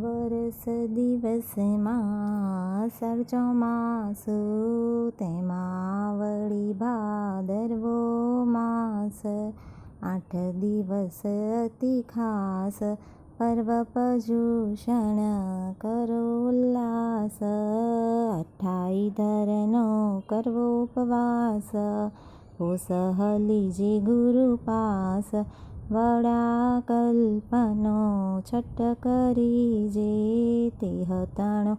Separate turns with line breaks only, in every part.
વરસ દિવસમાં સર ચોમાસું, તેમાં વળી ભાદરવો માસ. 8 દિવસ અતિ ખાસ, પર્વ પર્યુષણ કરો ઉલ્લાસ. 28 ધરનો કરવો ઉપવાસ, પોષ હલીજે ગુરુ પાસ. વડા કલ્પનો છઠ કરીજે, તે હતણો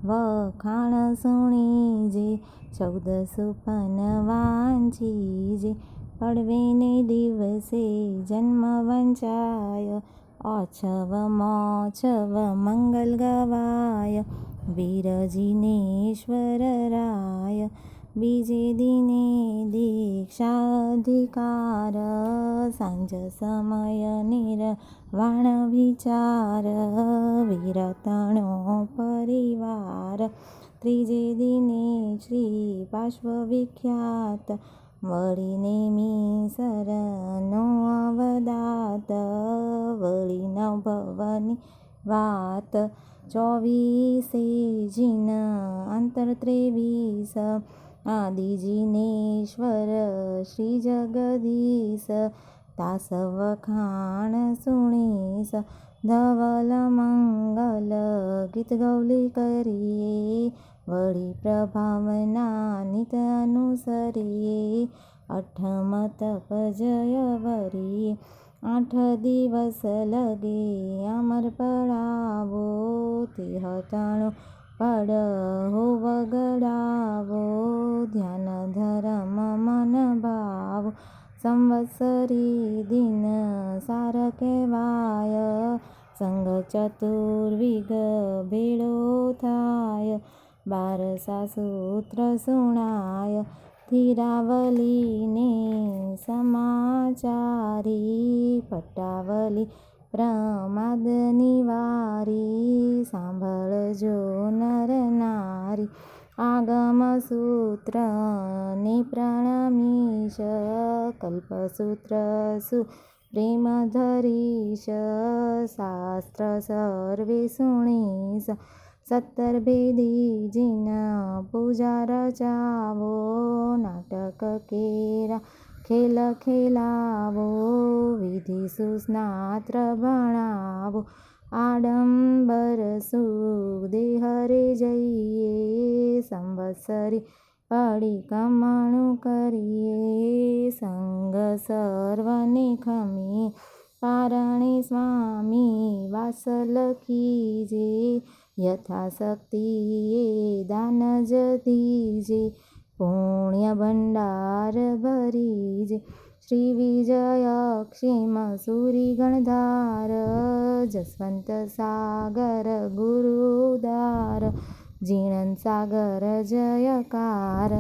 વખાણ સુણીજે. 14 સુપન વાંચીજે, પડવેને દિવસે જન્મ વંચાય. ઓછવ મોછવ મંગલ ગવાય, વીરજીનેશ્વર રાય. બીજે દિને દીક્ષા અધિકાર, સાંજ સમય નિર્વાણ વિચાર. વિરતણો પરિવાર, ત્રીજે દિને શ્રી પાર્શ્વ વિખ્યાત. વળી નેમી સરનો અવદાત, વળી નવભવની વાત. 24 જીન અંતર 23, આદિજીનેશ્વર શ્રી જગદીશ. તાસ વખાણ સુણીશ, ધવલ મંગલ ગીત ગૌલી કરીએ. વળી પ્રભાવના નિત અનુસરીએ, અઠમ તપ જય વરીએ. 8 દિવસ લગે અમર પડાવો, તે હતણો પડહો વગડાવો. ધ્યાન ધરમ મન ભાવો, સંવત્સરી દિન સાર કહેવાય. સંગ ચતુર્વિગ ભેળો થાય, 12 સૂત્ર સુણાય. ધીરાવલીને સમાચારી, પટાવલી પ્રમાદ નિવારી. સાંભળજો નર નારી, આગમ સૂત્ર ને પ્રણમીશ. કલ્પસૂત્ર સુપ્રેમ ધરીશ, શાસ્ત્ર સર્વે સુણીશ. 17 ભેદી જીન પૂજા રચાવો, નાટક કેરા ખેલ ખેલાવો. વિધિ સુસ્નાત્ર ભણાવો, આડંબર સુખ દેહરે જઈએ. સંવત્સરી પડિક્રમણું કરીએ, સંગ સર્વને ખમીએ. પારણે સ્વામી વાસ લખીજે, યથાશક્તિ એ દાન જ દીજે. પુણ્ય ભંડાર ભરીજે, શ્રી વિજયક્ષેમ સુરી ગણધાર. જસવંત સાગર ગુરુ ઉદાર, જીણન સાગર જયકાર.